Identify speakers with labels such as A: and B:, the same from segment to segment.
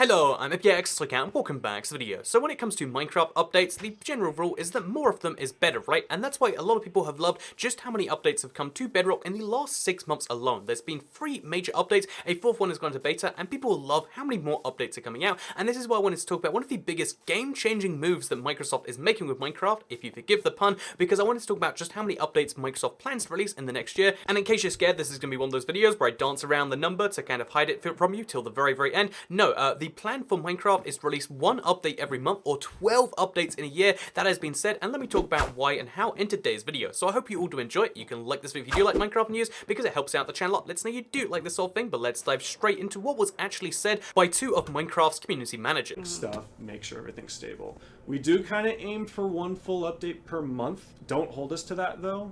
A: Hello, I'm Elgato and welcome back to the video. So when it comes to Minecraft updates, the general rule is that more of them is better, right? And that's why a lot of people have loved just how many updates have come to Bedrock in the last 6 months alone. There's been 3 major updates, a 4th one has gone to beta, and people love how many more updates are coming out. And this is why I wanted to talk about one of the biggest game-changing moves that Microsoft is making with Minecraft, if you forgive the pun, because I wanted to talk about just how many updates Microsoft plans to release in the next year. And in case you're scared, this is going to be one of those videos where I dance around the number to kind of hide it from you till the very end. No, the plan for Minecraft is to release 1 update every month or 12 updates in a year. That has been said, and let me talk about why and how in today's video. So I hope you all do enjoy it. You can like this video if you do like Minecraft news because it helps out the channel a lot. Let's know you do like this sort of thing, but let's dive straight into what was actually said by 2 of Minecraft's community managers.
B: Stuff, make sure everything's stable. We do kind of aim for 1 full update per month. Don't hold us to that though.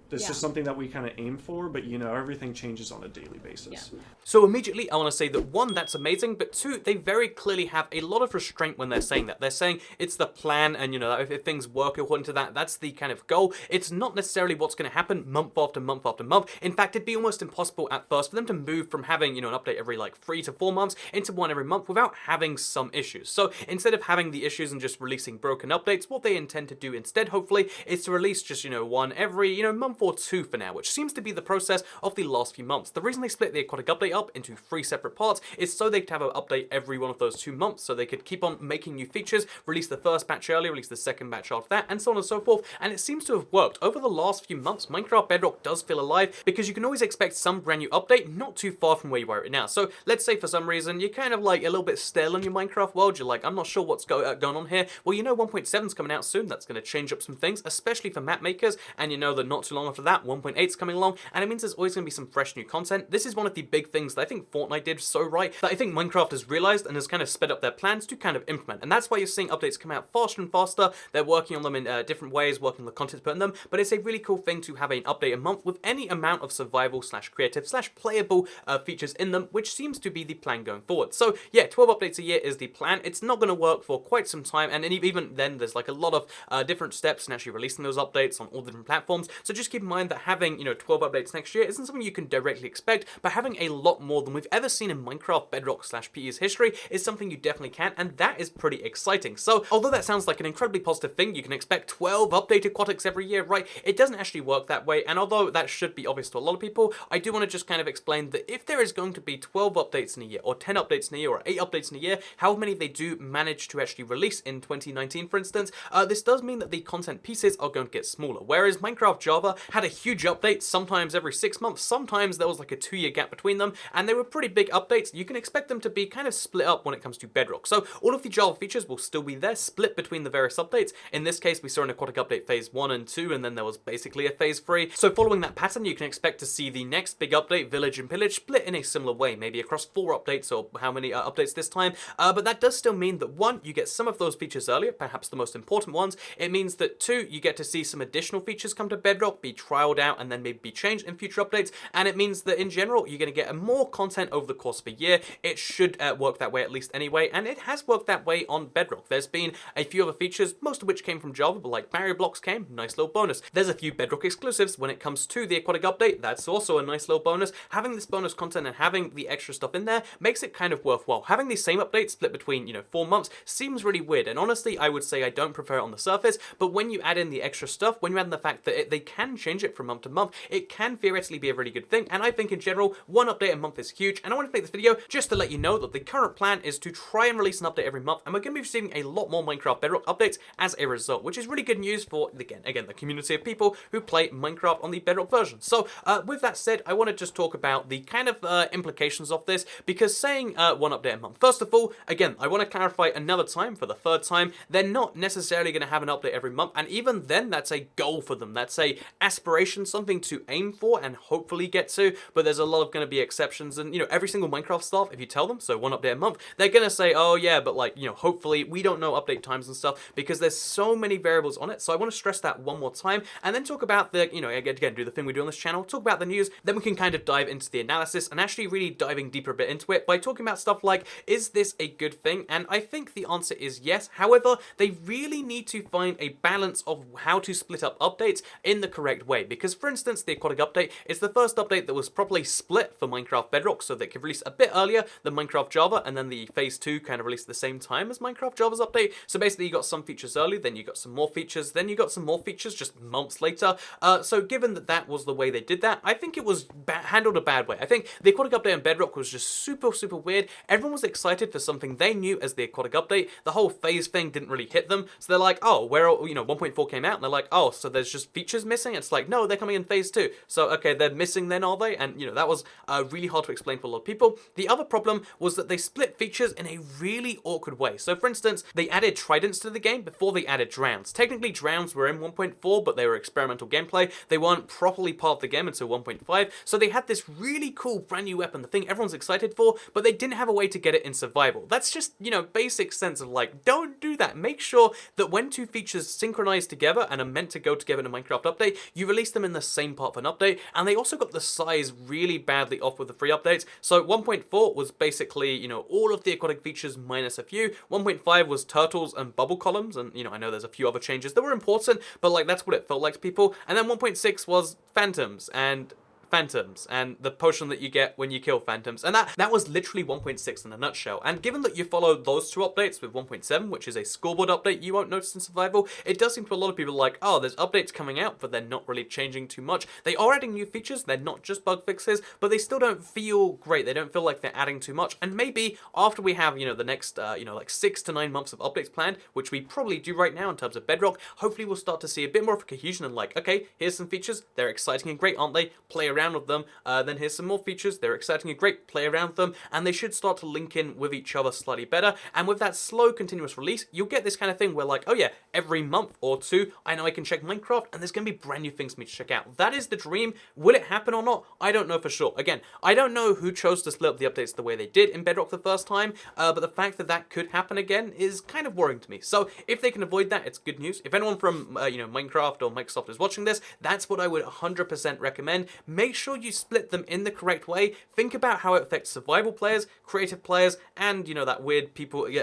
B: This is something that we kind of aim for, but you know, everything changes on a daily basis.
A: Yeah. So immediately I want to say that 1, that's amazing, but 2, they very clearly have a lot of restraint when they're saying that. They're saying it's the plan, and you know, if things work according to that, that's the kind of goal. It's not necessarily what's going to happen month after month after month. In fact, it'd be almost impossible at first for them to move from having, you know, an update every like 3 to 4 months into 1 every month without having some issues. So instead of having the issues and just releasing broken updates, what they intend to do instead, hopefully, is to release just, you know, 1 every, you know, month or 2 for now, which seems to be the process of the last few months. The reason they split the aquatic update up into 3 separate parts is so they could have an update every one of those 2 months, so they could keep on making new features, release the first batch early, release the second batch after that, and so on and so forth, and it seems to have worked. Over the last few months, Minecraft Bedrock does feel alive, because you can always expect some brand new update not too far from where you are right now. So let's say for some reason you're kind of like a little bit stale in your Minecraft world, you're like, I'm not sure what's going on here. Well, you know 1.7's coming out soon, that's going to change up some things, especially for map makers, and you know that not too long after that, 1.8's coming along, and it means there's always going to be some fresh new content. This is one of the big things that I think Fortnite did so right, that I think Minecraft has realized and has kind of sped up their plans to kind of implement, and that's why you're seeing updates come out faster and faster. They're working on them in different ways, working on the content to put in them, but it's a really cool thing to have an update a month with any amount of survival / creative / playable features in them, which seems to be the plan going forward. So yeah, 12 updates a year is the plan. It's not going to work for quite some time, and even then there's like a lot of different steps in actually releasing those updates on all the different platforms, so just keep in mind that having, you know, 12 updates next year isn't something you can directly expect, but having a lot more than we've ever seen in Minecraft Bedrock / PE's history is something you definitely can, and that is pretty exciting. So although that sounds like an incredibly positive thing, you can expect 12 updated aquatics every year, right? It doesn't actually work that way, and although that should be obvious to a lot of people, I do want to just kind of explain that if there is going to be 12 updates in a year, or 10 updates in a year, or 8 updates in a year, how many they do manage to actually release in 2019, for instance, this does mean that the content pieces are going to get smaller. Whereas Minecraft Java had a huge update, sometimes every 6 months, sometimes there was like a 2-year gap between them, and they were pretty big updates. You can expect them to be kind of split up when it comes to Bedrock. So all of the Java features will still be there, split between the various updates. In this case, we saw an aquatic update phase 1 and 2, and then there was basically a phase 3. So following that pattern, you can expect to see the next big update, Village and Pillage, split in a similar way, maybe across 4 updates, or how many updates this time. But that does still mean that 1, you get some of those features earlier, perhaps the most important ones. It means that 2, you get to see some additional features come to Bedrock, be trialed out, and then maybe be changed in future updates. And it means that in general, you're going to get more content over the course of a year. It should work that way at least anyway, and it has worked that way on Bedrock. There's been a few other features, most of which came from Java, but like barrier blocks came, nice little bonus. There's a few Bedrock exclusives when it comes to the aquatic update, that's also a nice little bonus. Having this bonus content and having the extra stuff in there makes it kind of worthwhile. Having the same update split between, you know, 4 months seems really weird, and honestly, I would say I don't prefer it on the surface, but when you add in the extra stuff, when you add in the fact that they can change it from month to month, it can theoretically be a really good thing, and I think in general, 1 update a month is huge, and I want to make this video just to let you know that the current plan is to try and release an update every month, and we're going to be receiving a lot more Minecraft Bedrock updates as a result, which is really good news for, again, the community of people who play Minecraft on the Bedrock version. So, with that said, I want to just talk about the kind of implications of this, because saying 1 update a month, first of all, again, I want to clarify another time, for the 3rd time, they're not necessarily going to have an update every month, and even then, that's a goal for them. That's a aspiration, something to aim for and hopefully get to, but there's a lot of going to be exceptions, and, you know, every single Minecraft staff, if you tell them, so 1 update a month, they're going to say, oh yeah, but like, you know, hopefully we don't know update times and stuff, because there's so many variables on it. So I want to stress that one more time, and then talk about the, you know, again, do the thing we do on this channel, talk about the news, then we can kind of dive into the analysis and actually really diving deeper a bit into it by talking about stuff like, is this a good thing? And I think the answer is yes. However, they really need to find a balance of how to split up updates in the correct correct way. Because, for instance, the Aquatic update is the first update that was properly split for Minecraft Bedrock, so they could release a bit earlier than Minecraft Java, and then the Phase 2 kind of released at the same time as Minecraft Java's update. So basically, you got some features early, then you got some more features, then you got some more features just months later. So given that that was the way they did that, I think it was handled a bad way. I think the Aquatic update on Bedrock was just super, super weird. Everyone was excited for something they knew as the Aquatic update. The whole phase thing didn't really hit them, so they're like, oh, where, 1.4 came out, and they're like, oh, so there's just features missing? It's like, no, they're coming in phase 2. So, okay, they're missing then, are they? And, that was really hard to explain for a lot of people. The other problem was that they split features in a really awkward way. So, for instance, they added tridents to the game before they added drowns. Technically, drowns were in 1.4, but they were experimental gameplay. They weren't properly part of the game until 1.5, so they had this really cool brand new weapon, the thing everyone's excited for, but they didn't have a way to get it in survival. That's just, basic sense of like, don't do that. Make sure that when two features synchronize together and are meant to go together in a Minecraft update, you release them in the same part of an update, and they also got the size really badly off with the free updates. So 1.4 was basically, all of the aquatic features minus a few. 1.5 was turtles and bubble columns, and, I know there's a few other changes that were important, but, like, that's what it felt like to people. And then 1.6 was phantoms and the potion that you get when you kill phantoms, and that was literally 1.6 in a nutshell. And given that you follow those two updates with 1.7, which is a scoreboard update you won't notice in survival, it does seem to a lot of people like, oh, there's updates coming out, but they're not really changing too much. They are adding new features, they're not just bug fixes, but they still don't feel great. They don't feel like they're adding too much. And maybe after we have, the next, like 6 to 9 months of updates planned, which we probably do right now in terms of Bedrock, hopefully we'll start to see a bit more of a cohesion and like, okay, here's some features, they're exciting and great, aren't they? Play around with them. Then here's some more features, they're exciting and great, play around with them, and they should start to link in with each other slightly better. And with that slow continuous release, you'll get this kind of thing where like, oh yeah, every month or two, I know I can check Minecraft, and there's going to be brand new things for me to check out. That is the dream. Will it happen or not? I don't know for sure. Again, I don't know who chose to split up the updates the way they did in Bedrock the first time, but the fact that that could happen again is kind of worrying to me. So if they can avoid that, it's good news. If anyone from, Minecraft or Microsoft is watching this, that's what I would 100% recommend. Make sure you split them in the correct way. Think about how it affects survival players, creative players, and, that weird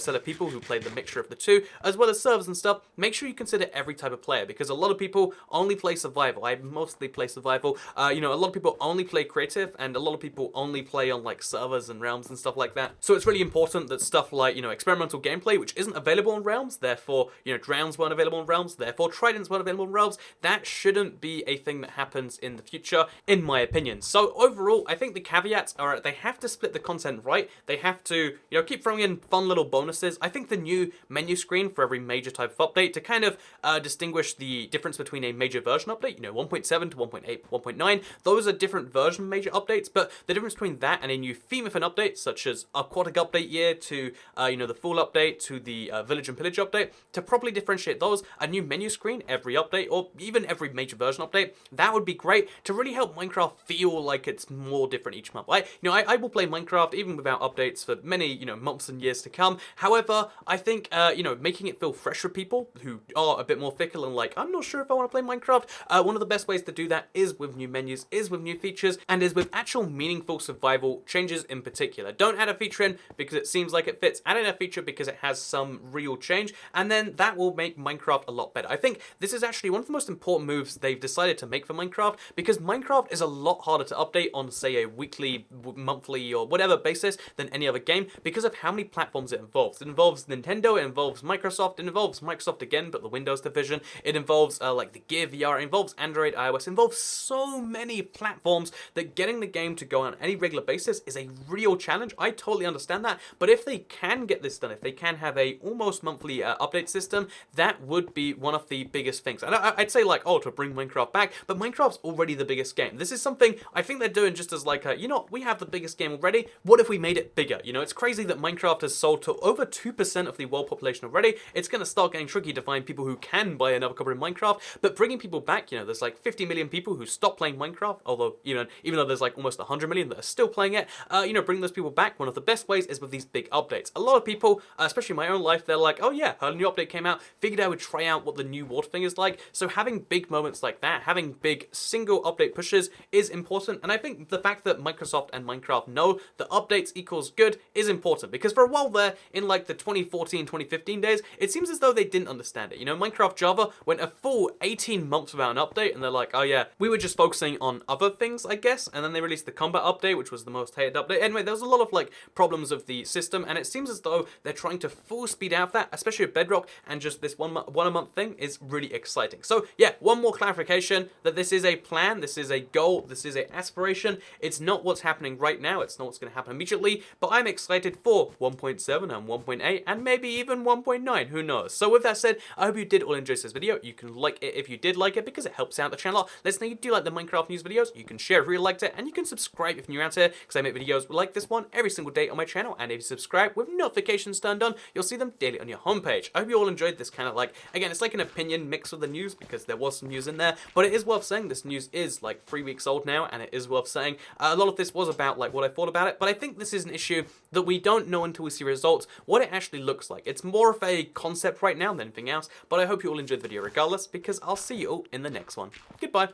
A: set of people who play the mixture of the two, as well as servers and stuff. Make sure you consider every type of player, because a lot of people only play survival. I mostly play survival. A lot of people only play creative, and a lot of people only play on, like, servers and realms and stuff like that. So it's really important that stuff like, experimental gameplay, which isn't available on realms, therefore, drowns weren't available on realms, therefore tridents weren't available on realms, that shouldn't be a thing that happens in the future, in my opinion. So overall, I think the caveats are they have to split the content right. They have to, keep throwing in fun little bonuses. I think the new menu screen for every major type of update to kind of distinguish the difference between a major version update, 1.7 to 1.8, 1.9, those are different version major updates, but the difference between that and a new theme of an update, such as Aquatic update year to, the full update to the Village and Pillage update, to properly differentiate those, a new menu screen every update, or even every major version update, that would be great to really help Minecraft feel like it's more different each month. I will play Minecraft even without updates for many, months and years to come. However, I think, making it feel fresh for people who are a bit more fickle and like, I'm not sure if I want to play Minecraft, one of the best ways to do that is with new menus, is with new features, and is with actual meaningful survival changes in particular. Don't add a feature in because it seems like it fits, add in a feature because it has some real change, and then that will make Minecraft a lot better. I think this is actually one of the most important moves they've decided to make for Minecraft, because Minecraft is a lot harder to update on, say, a weekly, monthly, or whatever basis than any other game because of how many platforms it involves. It involves Nintendo, it involves Microsoft, it involves Microsoft again, but the Windows division. It involves, like, the Gear VR, it involves Android, iOS, it involves so many platforms that getting the game to go on any regular basis is a real challenge. I totally understand that, but if they can get this done, if they can have a almost monthly update system, that would be one of the biggest things. And I'd say, like, to bring Minecraft back, but Minecraft's already the biggest game. This is something I think they're doing just as like, we have the biggest game already, what if we made it bigger? It's crazy that Minecraft has sold to over 2% of the world population already. It's going to start getting tricky to find people who can buy another copy of Minecraft, but bringing people back, there's like 50 million people who stopped playing Minecraft, although, even though there's like almost 100 million that are still playing it, bring those people back, one of the best ways is with these big updates. A lot of people, especially in my own life, they're like, oh yeah, a new update came out, figured I would try out what the new water thing is like, so having big moments like that, having big single update pushes is important, and I think the fact that Microsoft and Minecraft know that updates equals good is important, because for a while there, in like the 2014, 2015 days, it seems as though they didn't understand it. You know, Minecraft Java went a full 18 months without an update, and they're like, oh yeah, we were just focusing on other things, I guess, and then they released the combat update, which was the most hated update. Anyway, there was a lot of like problems of the system, and it seems as though they're trying to full speed out that, especially with Bedrock, and just this one a month thing is really exciting. So yeah, one more clarification that this is a plan, this is a goal, this is an aspiration. It's not what's happening right now, it's not what's going to happen immediately, but I'm excited for 1.7 and 1.8 and maybe even 1.9, who knows. So with that said, I hope you did all enjoy this video. You can like it if you did like it, because it helps out the channel. Let us know you do like the Minecraft news videos. You can share if you really liked it, and you can subscribe if you're around here, because I make videos like this one every single day on my channel, and if you subscribe with notifications turned on, you'll see them daily on your homepage. I hope you all enjoyed this kind of like, again, it's like an opinion mixed with the news, because there was some news in there, but it is worth saying this news is like 3 weeks old now, and it is worth saying a lot of this was about like what I thought about it, but I think this is an issue that we don't know until we see results what it actually looks like. It's more of a concept right now than anything else, but I hope you all enjoyed the video regardless, because I'll see you all in the next one. Goodbye.